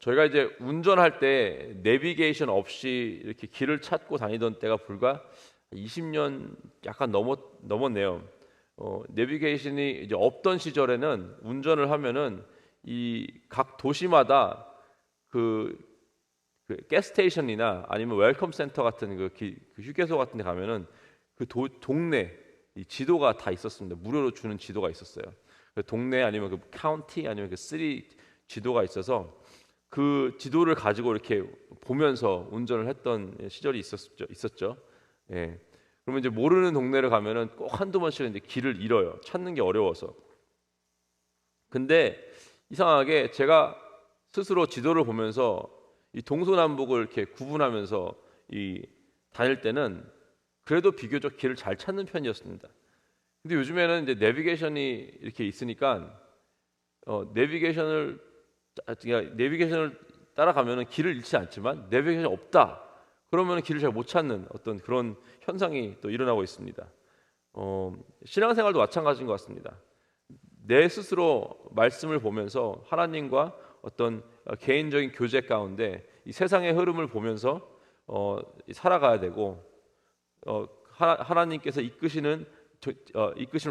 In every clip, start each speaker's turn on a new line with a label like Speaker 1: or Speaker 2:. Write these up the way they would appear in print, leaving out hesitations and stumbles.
Speaker 1: 저희가 이제 운전할 때 내비게이션 없이 이렇게 길을 찾고 다니던 때가 불과 20년 약간 넘었네요. 내비게이션이 이제 없던 시절에는 운전을 하면은 이 각 도시마다 그, 그 가스스테이션이나 아니면 웰컴 센터 같은 그 휴게소 같은 데 가면은 동네 이 지도가 다 있었습니다. 무료로 주는 지도가 있었어요. 그 동네 아니면 그 카운티 아니면 그 시리 지도가 있어서 그 지도를 가지고 이렇게 보면서 운전을 했던 시절이 있었죠. 예. 그러면 이제 모르는 동네를 가면은 꼭 한두 번씩은 이제 길을 잃어요. 찾는 게 어려워서. 근데 이상하게 제가 스스로 지도를 보면서 이 동서남북을 이렇게 구분하면서 이 다닐 때는 그래도 비교적 길을 잘 찾는 편이었습니다. 근데 요즘에는 이제 내비게이션이 이렇게 있으니까 내비게이션을 따라가면은 길을 잃지 않지만 내비게이션이 없다. 그러면 길을 잘 못 찾는 어떤 그런 현상이 또 일어나고 있습니다. 신앙생활도 마찬가지인 것 같습니다. 내 스스로 말씀을 보면서 하나님과 어떤 개인적인 교제 가운데 이 세상의 흐름을 보면서 살아가야 되고 하나님께서 이끄심을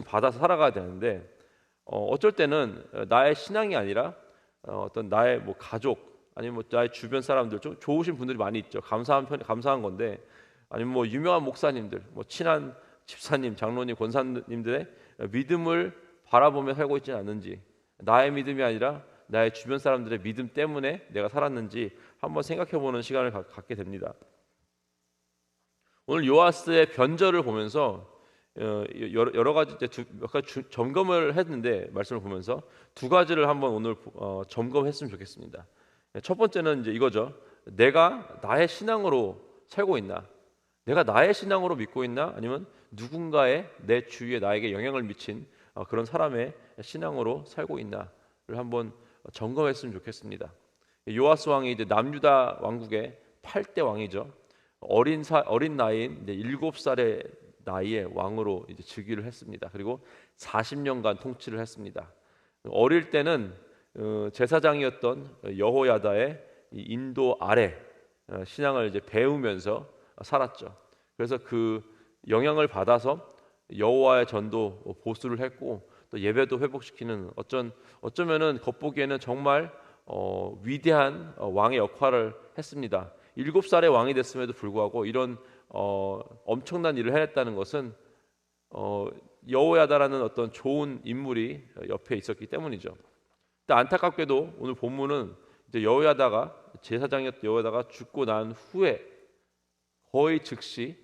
Speaker 1: 받아서 살아가야 되는데 어쩔 때는 나의 신앙이 아니라 어떤 나의 뭐 가족 아니면 뭐 나의 주변 사람들 좀 좋으신 분들이 많이 있죠. 감사한 건데 아니면 뭐 유명한 목사님들, 뭐 친한 집사님, 장로님, 권사님들의 믿음을 바라보며 살고 있지는 않는지, 나의 믿음이 아니라 나의 주변 사람들의 믿음 때문에 내가 살았는지 한번 생각해보는 시간을 갖게 됩니다. 오늘 요아스의 변절을 보면서 여러 가지 몇 가지 점검을 했는데 말씀을 보면서 두 가지를 한번 오늘 점검했으면 좋겠습니다. 첫 번째는 이제 이거죠. 내가 나의 신앙으로 살고 있나? 내가 나의 신앙으로 믿고 있나? 아니면 누군가의 내 주위에 나에게 영향을 미친 그런 사람의 신앙으로 살고 있나를 한번 점검했으면 좋겠습니다. 요아스 왕이 이제 남유다 왕국의 8대 왕이죠. 어린 나이인 7살의 나이에 왕으로 이제 즉위를 했습니다. 그리고 40년간 통치를 했습니다. 어릴 때는 제사장이었던 여호야다의 인도 아래 신앙을 이제 배우면서 살았죠. 그래서 그 영향을 받아서 여호와의 전도 보수를 했고 또 예배도 회복시키는 어쩌면은 겉보기에는 정말 위대한 왕의 역할을 했습니다. 7살의 왕이 됐음에도 불구하고 이런 엄청난 일을 해냈다는 것은 여호야다라는 어떤 좋은 인물이 옆에 있었기 때문이죠. 근데 안타깝게도 오늘 본문은 이제 제사장이었던 여호야다가 죽고 난 후에 거의 즉시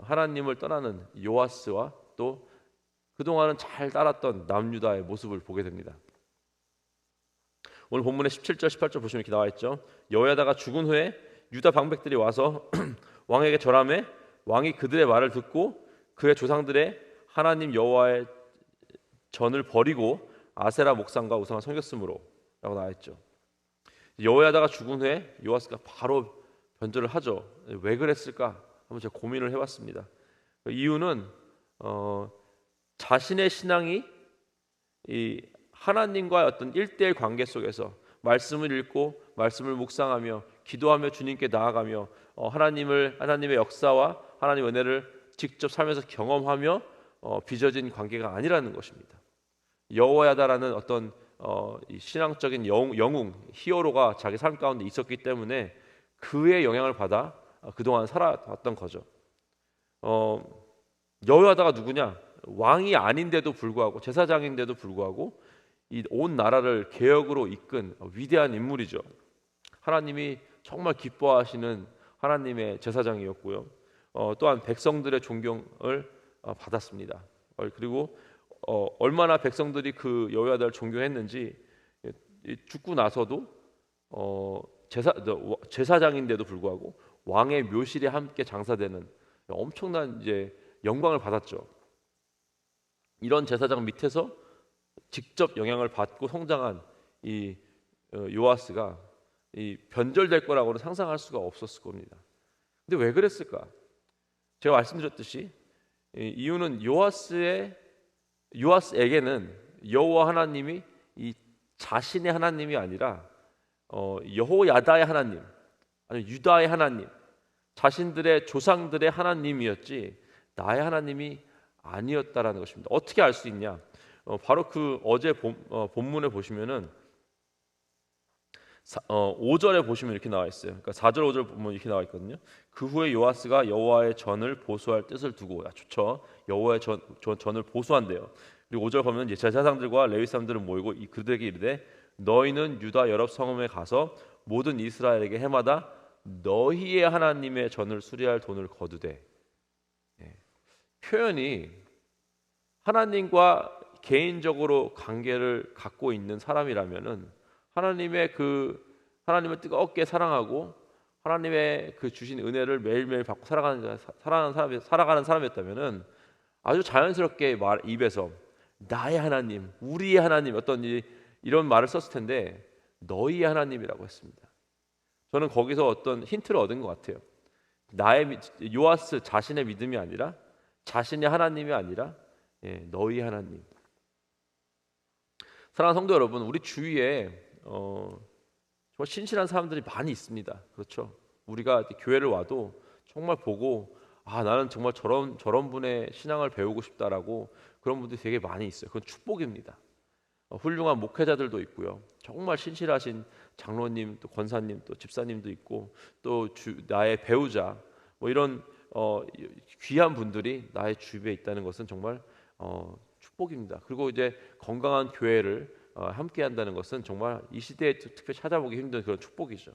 Speaker 1: 하나님을 떠나는 요아스와 또 그동안은 잘 따랐던 남유다의 모습을 보게 됩니다. 오늘 본문의 17절 18절 보시면 이렇게 나와 있죠. 여호야다가 죽은 후에 유다 방백들이 와서 왕에게 절하매 왕이 그들의 말을 듣고 그의 조상들의 하나님 여호와의 전을 버리고 아세라 목상과 우상을 섬겼으므로 라고 나와 있죠. 여호야다가 죽은 후에 요아스가 바로 변절을 하죠. 왜 그랬을까? 한번 제가 고민을 해봤습니다. 이유는 자신의 신앙이 이 하나님과의 어떤 1대1 관계 속에서 말씀을 읽고 말씀을 묵상하며 기도하며 주님께 나아가며 하나님의 역사와 하나님의 은혜를 직접 살면서 경험하며 빚어진 관계가 아니라는 것입니다. 여호야다라는 어떤 이 신앙적인 영웅 히어로가 자기 삶 가운데 있었기 때문에 그의 영향을 받아 그동안 살아왔던 거죠. 여호야다가 누구냐? 왕이 아닌데도 불구하고 제사장인데도 불구하고 이 온 나라를 개혁으로 이끈 위대한 인물이죠. 하나님이 정말 기뻐하시는 하나님의 제사장이었고요. 또한 백성들의 존경을 받았습니다. 그리고 얼마나 백성들이 그 여호야다를 존경했는지 죽고 나서도 제사장인데도 불구하고 왕의 묘실에 함께 장사되는 엄청난 이제 영광을 받았죠. 이런 제사장 밑에서 직접 영향을 받고 성장한 이 요아스가 이 변절될 거라고는 상상할 수가 없었을 겁니다. 근데 왜 그랬을까? 제가 말씀드렸듯이 이유는 요아스에게는 여호와 하나님이 이 자신의 하나님이 아니라 여호야다의 하나님, 아니 유다의 하나님, 자신들의 조상들의 하나님이었지 나의 하나님이 아니었다라는 것입니다. 어떻게 알 수 있냐? 바로 그 어제 본문에 보시면은 5절에 보시면 이렇게 나와 있어요. 그러니까 4절 5절 보면 이렇게 나와 있거든요. 그 후에 요아스가 여호와의 전을 보수할 뜻을 두고, 좋죠. 여호와의 전을 보수한대요. 그리고 5절 보면 이제 제사장들과 레위 사람들을 모이고 그들에게 이르되 너희는 유다 여러 성읍에 가서 모든 이스라엘에게 해마다 너희의 하나님의 전을 수리할 돈을 거두되. 표현이 하나님과 개인적으로 관계를 갖고 있는 사람이라면은 하나님을 뜨겁게 사랑하고 하나님의 그 주신 은혜를 매일매일 받고 살아가는 사람이었다면은 아주 자연스럽게 입에서 나의 하나님, 우리의 하나님 이런 말을 썼을 텐데 너희의 하나님이라고 했습니다. 저는 거기서 어떤 힌트를 얻은 것 같아요. 요아스 자신의 믿음이 아니라 자신의 하나님이 아니라 너희 하나님. 사랑하는 성도 여러분, 우리 주위에 정말 신실한 사람들이 많이 있습니다. 그렇죠? 우리가 교회를 와도 정말 보고 나는 정말 저런 분의 신앙을 배우고 싶다라고 그런 분들이 되게 많이 있어요. 그건 축복입니다. 훌륭한 목회자들도 있고요. 정말 신실하신 장로님, 또 권사님, 또 집사님도 있고 또 나의 배우자 이런 귀한 분들이 나의 주위에 있다는 것은 정말 축복입니다. 그리고 이제 건강한 교회를 함께 한다는 것은 정말 이 시대에 특별히 찾아보기 힘든 그런 축복이죠.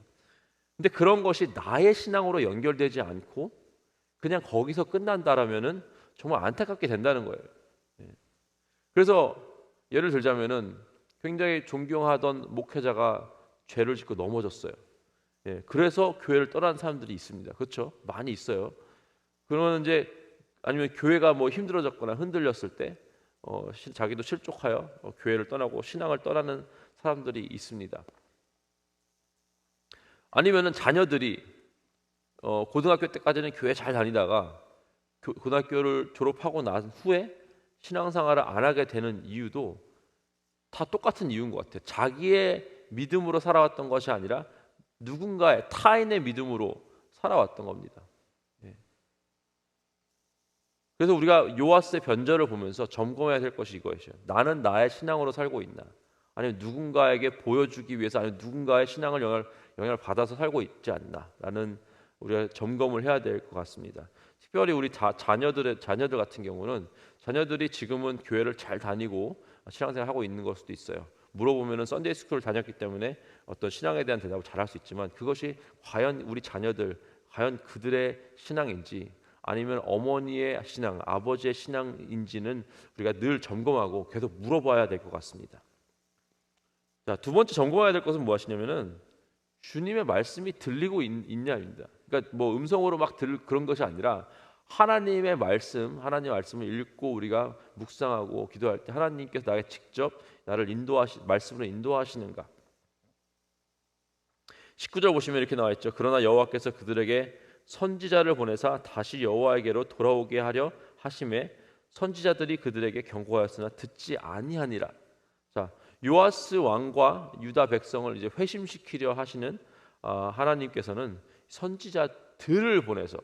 Speaker 1: 근데 그런 것이 나의 신앙으로 연결되지 않고 그냥 거기서 끝난다라면은 정말 안타깝게 된다는 거예요. 그래서 예를 들자면은 굉장히 존경하던 목회자가 죄를 짓고 넘어졌어요. 그래서 교회를 떠난 사람들이 있습니다. 그렇죠? 많이 있어요. 그러면 이제 아니면 교회가 힘들어졌거나 흔들렸을 때 자기도 실족하여 교회를 떠나고 신앙을 떠나는 사람들이 있습니다. 아니면은 자녀들이 고등학교 때까지는 교회 잘 다니다가 고등학교를 졸업하고 난 후에 신앙생활을 안 하게 되는 이유도 다 똑같은 이유인 것 같아요. 자기의 믿음으로 살아왔던 것이 아니라 누군가의 타인의 믿음으로 살아왔던 겁니다. 그래서 우리가 요아스의 변절을 보면서 점검해야 될 것이 이것이에요. 나는 나의 신앙으로 살고 있나? 아니면 누군가에게 보여주기 위해서 아니면 누군가의 신앙을 영향을 받아서 살고 있지 않나? 라는 우리가 점검을 해야 될 것 같습니다. 특별히 우리 자녀들 같은 경우는 자녀들이 지금은 교회를 잘 다니고 신앙생활 하고 있는 걸 수도 있어요. 물어보면은 썬데이 스쿨을 다녔기 때문에 어떤 신앙에 대한 대답을 잘할 수 있지만 그것이 과연 우리 자녀들 과연 그들의 신앙인지 아니면 어머니의 신앙, 아버지의 신앙인지는 우리가 늘 점검하고 계속 물어봐야 될 것 같습니다. 자, 두 번째 점검해야 될 것은 무엇이냐면은 주님의 말씀이 들리고 있냐입니다. 그러니까 음성으로 그런 것이 아니라 하나님의 말씀을 읽고 우리가 묵상하고 기도할 때 하나님께서 나에게 직접 나를 말씀으로 인도하시는가. 19절 보시면 이렇게 나와 있죠. 그러나 여호와께서 그들에게 선지자를 보내사 다시 여호와에게로 돌아오게 하려 하심에 선지자들이 그들에게 경고하였으나 듣지 아니하니라. 자, 요아스 왕과 유다 백성을 이제 회심시키려 하시는 하나님께서는 선지자들을 보내서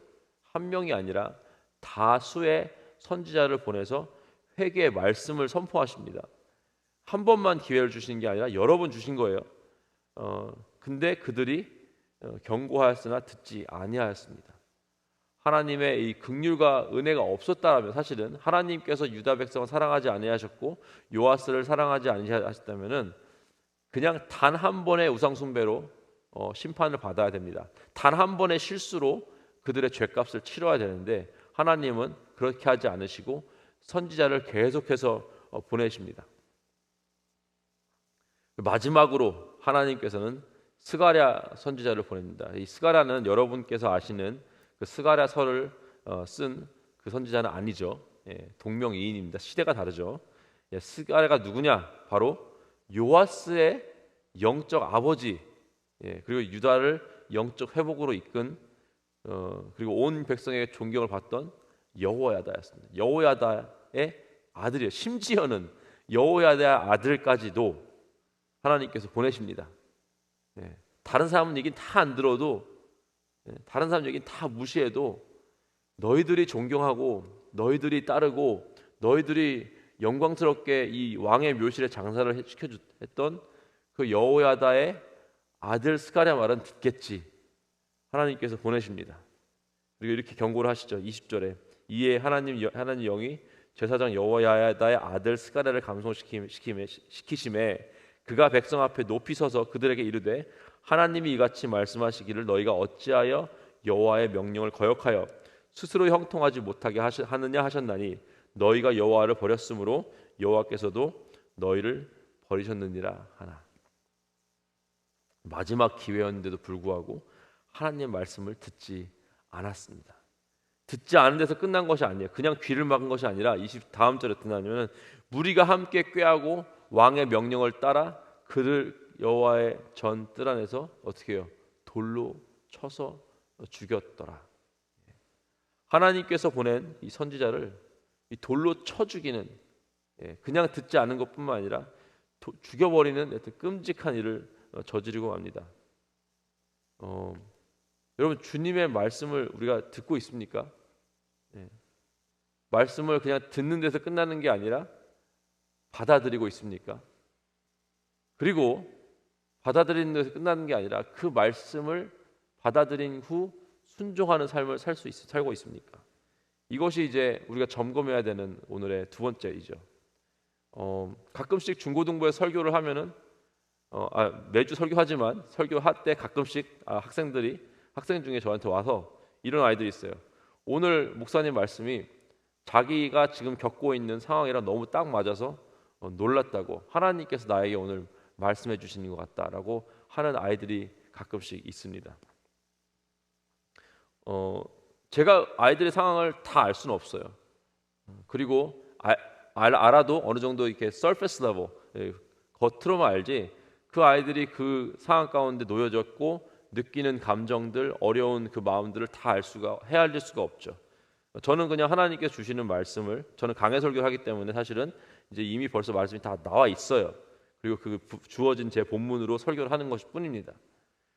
Speaker 1: 한 명이 아니라 다수의 선지자를 보내서 회개의 말씀을 선포하십니다. 한 번만 기회를 주신 게 아니라 여러 번 주신 거예요. 근데 그들이 경고하였으나 듣지 아니하였습니다. 하나님의 이 긍휼과 은혜가 없었다면 사실은 하나님께서 유다 백성을 사랑하지 아니하셨고 요아스를 사랑하지 아니하셨다면은 그냥 단 한 번의 우상 숭배로 심판을 받아야 됩니다. 단 한 번의 실수로 그들의 죄값을 치러야 되는데 하나님은 그렇게 하지 않으시고 선지자를 계속해서 보내십니다. 마지막으로 하나님께서는 스가랴 선지자를 보냅니다. 이 스가랴는 여러분께서 아시는 그 스가랴서를 쓴 그 선지자는 아니죠. 동명이인입니다. 시대가 다르죠. 스가랴가 누구냐? 바로 요아스의 영적 아버지, 그리고 유다를 영적 회복으로 이끈 그리고 온 백성에게 존경을 받던 여호야다였습니다. 여호야다의 아들이에요. 심지어는 여호야다의 아들까지도 하나님께서 보내십니다. 다른 사람 얘기는 다 안 들어도, 다른 사람 얘기는 다 무시해도 너희들이 존경하고 너희들이 따르고 너희들이 영광스럽게 이 왕의 묘실에 장사를 했던 그 여호야다의 아들 스가랴 말은 듣겠지. 하나님께서 보내십니다. 그리고 이렇게 경고를 하시죠. 20절에 이에 하나님 영이 제사장 여호야다의 아들 스가랴를 감송시키심에 그가 백성 앞에 높이 서서 그들에게 이르되 하나님이 이같이 말씀하시기를 너희가 어찌하여 여호와의 명령을 거역하여 스스로 형통하지 못하게 하느냐 하셨나니 너희가 여호와를 버렸으므로 여호와께서도 너희를 버리셨느니라 하나. 마지막 기회였는데도 불구하고 하나님의 말씀을 듣지 않았습니다. 듣지 않은 데서 끝난 것이 아니에요. 그냥 귀를 막은 것이 아니라 다음 절에 어떻게 나냐면 무리가 함께 꾀하고 왕의 명령을 따라 그를 여호와의 전 뜰 안에서 어떻게 해요? 돌로 쳐서 죽였더라. 하나님께서 보낸 이 선지자를 이 돌로 쳐 죽이는, 그냥 듣지 않은 것뿐만 아니라 죽여버리는 끔찍한 일을 저지르고 맙니다. 여러분 주님의 말씀을 우리가 듣고 있습니까? 말씀을 그냥 듣는 데서 끝나는 게 아니라 받아들이고 있습니까? 그리고 받아들이는 데서 끝나는 게 아니라 그 말씀을 받아들인 후 순종하는 삶을 살고 있습니까? 이것이 이제 우리가 점검해야 되는 오늘의 두 번째이죠. 가끔씩 중고등부에 설교를 하면은 매주 설교하지만 설교할 때 가끔씩 학생 중에 저한테 와서 이런 아이들이 있어요. 오늘 목사님 말씀이 자기가 지금 겪고 있는 상황이랑 너무 딱 맞아서 놀랐다고, 하나님께서 나에게 오늘 말씀해 주시는 것 같다라고 하는 아이들이 가끔씩 있습니다. 제가 아이들의 상황을 다 알 수는 없어요. 그리고 알아도 어느 정도 이렇게 surface level, 겉으로만 알지 그 아이들이 그 상황 가운데 놓여졌고 느끼는 감정들, 어려운 그 마음들을 다 헤아릴 수가 없죠. 저는 그냥 하나님께서 주시는 말씀을, 저는 강해 설교를 하기 때문에 사실은 이제 이미 벌써 말씀이 다 나와 있어요. 그리고 그 주어진 제 본문으로 설교를 하는 것일 뿐입니다.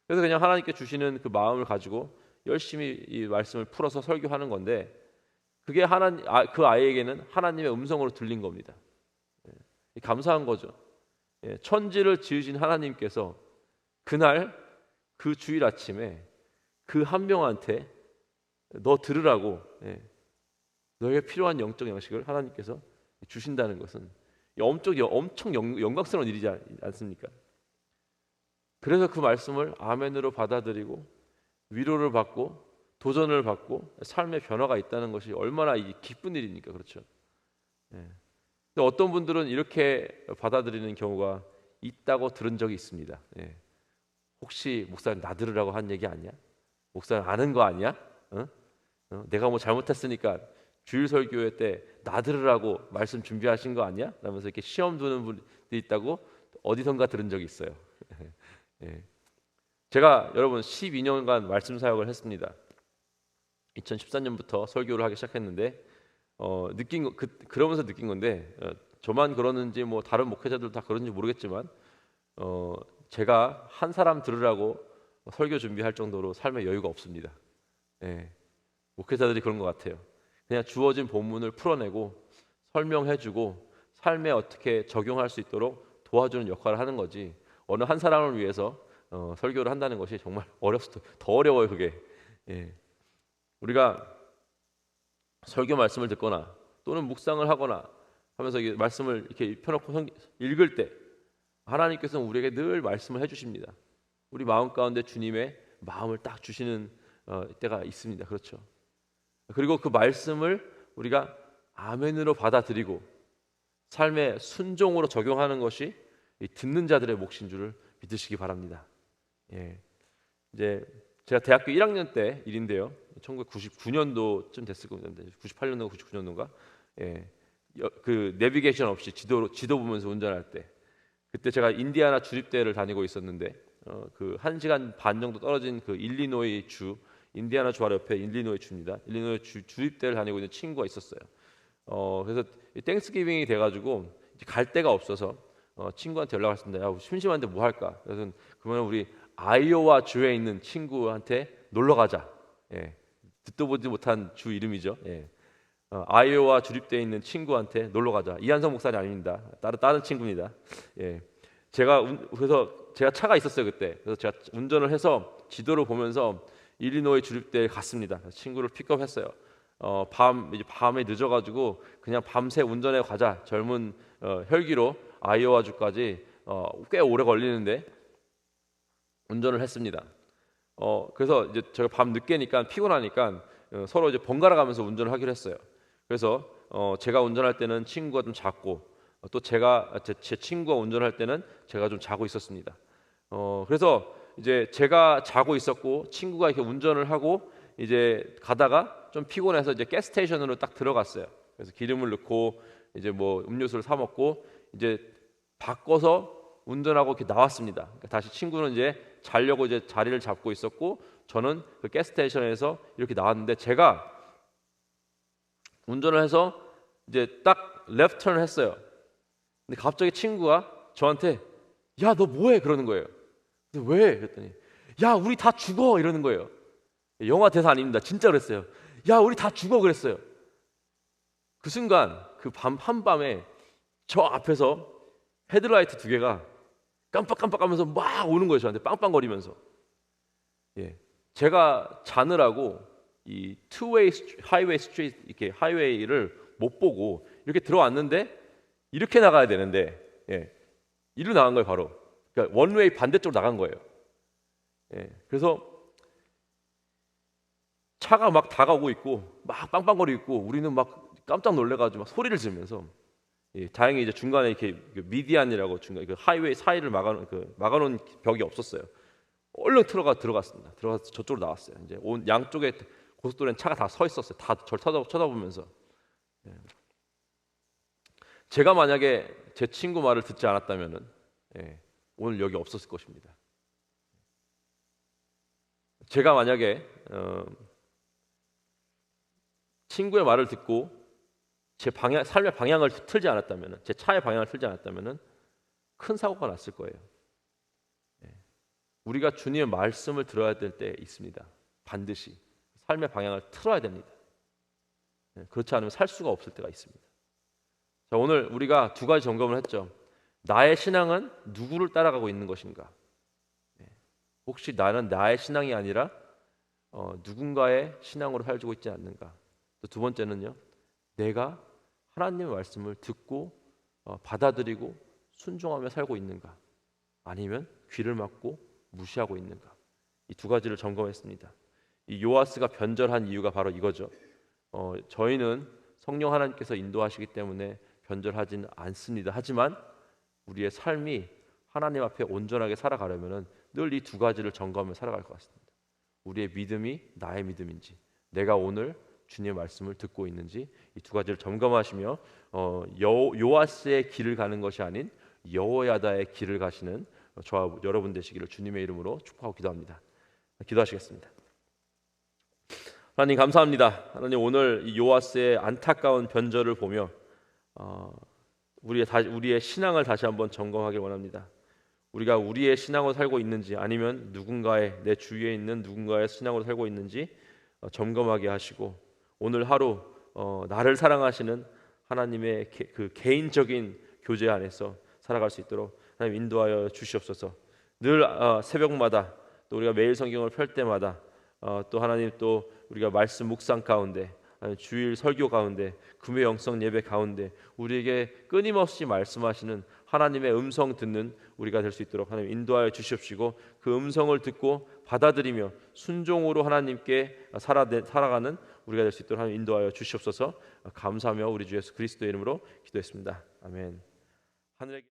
Speaker 1: 그래서 그냥 하나님께 주시는 그 마음을 가지고 열심히 이 말씀을 풀어서 설교하는 건데, 그게 그 아이에게는 하나님의 음성으로 들린 겁니다. 감사한 거죠. 천지를 지으신 하나님께서 그날 그 주일 아침에 그 한 명한테 너 들으라고, 너에게 필요한 영적 양식을 하나님께서 주신다는 것은 엄청 영광스러운 일이지 않습니까? 그래서 그 말씀을 아멘으로 받아들이고 위로를 받고 도전을 받고 삶의 변화가 있다는 것이 얼마나 기쁜 일입니까? 그렇죠? 근데 어떤 분들은 이렇게 받아들이는 경우가 있다고 들은 적이 있습니다. 혹시 목사님 나 들으라고 한 얘기 아니야? 목사님 아는 거 아니야? 내가 뭐 잘못했으니까 주일 설교회 때 나 들으라고 말씀 준비하신 거 아니야? 라면서 이렇게 시험 두는 분들이 있다고 어디선가 들은 적이 있어요. 제가 여러분 12년간 말씀 사역을 했습니다. 2014년부터 설교를 하기 시작했는데 그러면서 느낀 건데, 저만 그러는지 뭐 다른 목회자들 다 그런지 모르겠지만 제가 한 사람 들으라고 설교 준비할 정도로 삶에 여유가 없습니다. 목회자들이 그런 것 같아요. 그냥 주어진 본문을 풀어내고 설명해주고 삶에 어떻게 적용할 수 있도록 도와주는 역할을 하는 거지, 어느 한 사람을 위해서 설교를 한다는 것이 정말 더 어려워요. 그게. 우리가 설교 말씀을 듣거나 또는 묵상을 하거나 하면서 이 말씀을 이렇게 펴놓고 읽을 때 하나님께서는 우리에게 늘 말씀을 해주십니다. 우리 마음 가운데 주님의 마음을 딱 주시는 때가 있습니다. 그렇죠? 그리고 그 말씀을 우리가 아멘으로 받아들이고 삶의 순종으로 적용하는 것이 듣는 자들의 몫인 줄을 믿으시기 바랍니다. 이제 제가 대학교 1학년 때 일인데요. 1999년도쯤 됐을 겁니다. 98년도 99년도인가? 그 내비게이션 없이 지도 보면서 운전할 때, 그때 제가 인디아나 주립대를 다니고 있었는데 그 1시간 반 정도 떨어진 그 일리노이 주, 인디아나 주 바로 옆에 일리노이 주입니다. 일리노이 주립대를 다니고 있는 친구가 있었어요. 그래서 땡스기빙이 돼가지고 갈 데가 없어서 친구한테 연락했습니다. 야, 심심한데 뭐 할까? 그래서 그러면 우리 아이오와 주에 있는 친구한테 놀러 가자. 예. 듣도 보지 못한 주 이름이죠. 예. 아이오와 주립되어 있는 친구한테 놀러 가자. 이한성 목사님 아닙니다. 다른 친구입니다. 예. 그래서 제가 차가 있었어요 그때. 그래서 제가 운전을 해서 지도를 보면서 일리노이 주립대에 갔습니다. 친구를 픽업했어요. 이제 밤에 늦어가지고 그냥 밤새 운전해 가자. 젊은 혈기로 아이오와주까지 꽤 오래 걸리는데 운전을 했습니다. 그래서 이제 제가 밤 늦게니까 피곤하니까 서로 이제 번갈아 가면서 운전을 하기로 했어요. 그래서 제가 운전할 때는 친구가 좀 잤고 또 제 친구가 운전할 때는 제가 좀 자고 있었습니다. 그래서 이제 제가 자고 있었고 친구가 이렇게 운전을 하고 이제 가다가 좀 피곤해서 이제 가스스테이션으로 딱 들어갔어요. 그래서 기름을 넣고 이제 뭐 음료수를 사 먹고 이제 바꿔서 운전하고 이렇게 나왔습니다. 그러니까 다시 친구는 이제 자려고 이제 자리를 잡고 있었고 저는 그 가스스테이션에서 이렇게 나왔는데 제가 운전을 해서 이제 딱 레프트 턴을 했어요. 근데 갑자기 친구가 저한테 야, 너 뭐해? 그러는 거예요. 근데 왜? 그랬더니 야, 우리 다 죽어 이러는 거예요. 영화 대사 아닙니다. 진짜 그랬어요. 야, 우리 다 죽어 그랬어요. 그 순간 그 한밤에 저 앞에서 헤드라이트 2개가 깜빡깜빡하면서 막 오는 거예요. 저한테 빵빵거리면서. 예, 제가 자느라고 이 투웨이 하이웨이 스트리트 이렇게 하이웨이를 못 보고 이렇게 들어왔는데 이렇게 나가야 되는데 이리로 나간 거예요. 바로 그러니까 원웨이 반대쪽으로 나간 거예요. 그래서 차가 막 다가오고 있고 막 빵빵거리고 있고 우리는 막 깜짝 놀래가지고 막 소리를 지르면서 다행히 이제 중간에 이렇게 미디안이라고 중간 그 하이웨이 사이를 막아놓은 벽이 없었어요. 얼른 들어갔습니다. 들어가서 저쪽으로 나왔어요. 이제 온 양쪽에 고속도로엔 차가 다 서 있었어요. 다 저를 쳐다보면서. 제가 만약에 제 친구 말을 듣지 않았다면은 오늘 여기 없었을 것입니다. 제가 만약에 친구의 말을 듣고 제 삶의 방향을 틀지 않았다면은, 제 차의 방향을 틀지 않았다면은 큰 사고가 났을 거예요. 우리가 주님의 말씀을 들어야 될 때 있습니다. 반드시 삶의 방향을 틀어야 됩니다. 그렇지 않으면 살 수가 없을 때가 있습니다. 자, 오늘 우리가 2가지 점검을 했죠. 나의 신앙은 누구를 따라가고 있는 것인가? 혹시 나는 나의 신앙이 아니라 누군가의 신앙으로 살고 있지 않는가? 또 2번째는요. 내가 하나님의 말씀을 듣고 받아들이고 순종하며 살고 있는가? 아니면 귀를 막고 무시하고 있는가? 이 2가지를 점검했습니다. 이 요아스가 변절한 이유가 바로 이거죠. 저희는 성령 하나님께서 인도하시기 때문에 변절하지는 않습니다. 하지만 우리의 삶이 하나님 앞에 온전하게 살아가려면 늘 이 2가지를 점검하며 살아갈 것 같습니다. 우리의 믿음이 나의 믿음인지, 내가 오늘 주님의 말씀을 듣고 있는지, 이 2가지를 점검하시며 요아스의 길을 가는 것이 아닌 여호야다의 길을 가시는 저와 여러분 되시기를 주님의 이름으로 축복하고 기도합니다. 기도하시겠습니다. 하나님 감사합니다. 하나님 오늘 이 요아스의 안타까운 변절을 보며 우리의 신앙을 다시 한번 점검하길 원합니다. 우리가 우리의 신앙으로 살고 있는지 아니면 내 주위에 있는 누군가의 신앙으로 살고 있는지 점검하게 하시고 오늘 하루 나를 사랑하시는 하나님의 그 개인적인 교제 안에서 살아갈 수 있도록 하나님 인도하여 주시옵소서. 늘 새벽마다 또 우리가 매일 성경을 펼 때마다 또 하나님 또 우리가 말씀 묵상 가운데 주일 설교 가운데 금요 영성 예배 가운데 우리에게 끊임없이 말씀하시는 하나님의 음성 듣는 우리가 될 수 있도록 하나님 인도하여 주시옵시고 그 음성을 듣고 받아들이며 순종으로 하나님께 살아가는 우리가 될 수 있도록 하나님 인도하여 주시옵소서. 감사하며 우리 주 예수 그리스도의 이름으로 기도했습니다. 아멘. 하늘에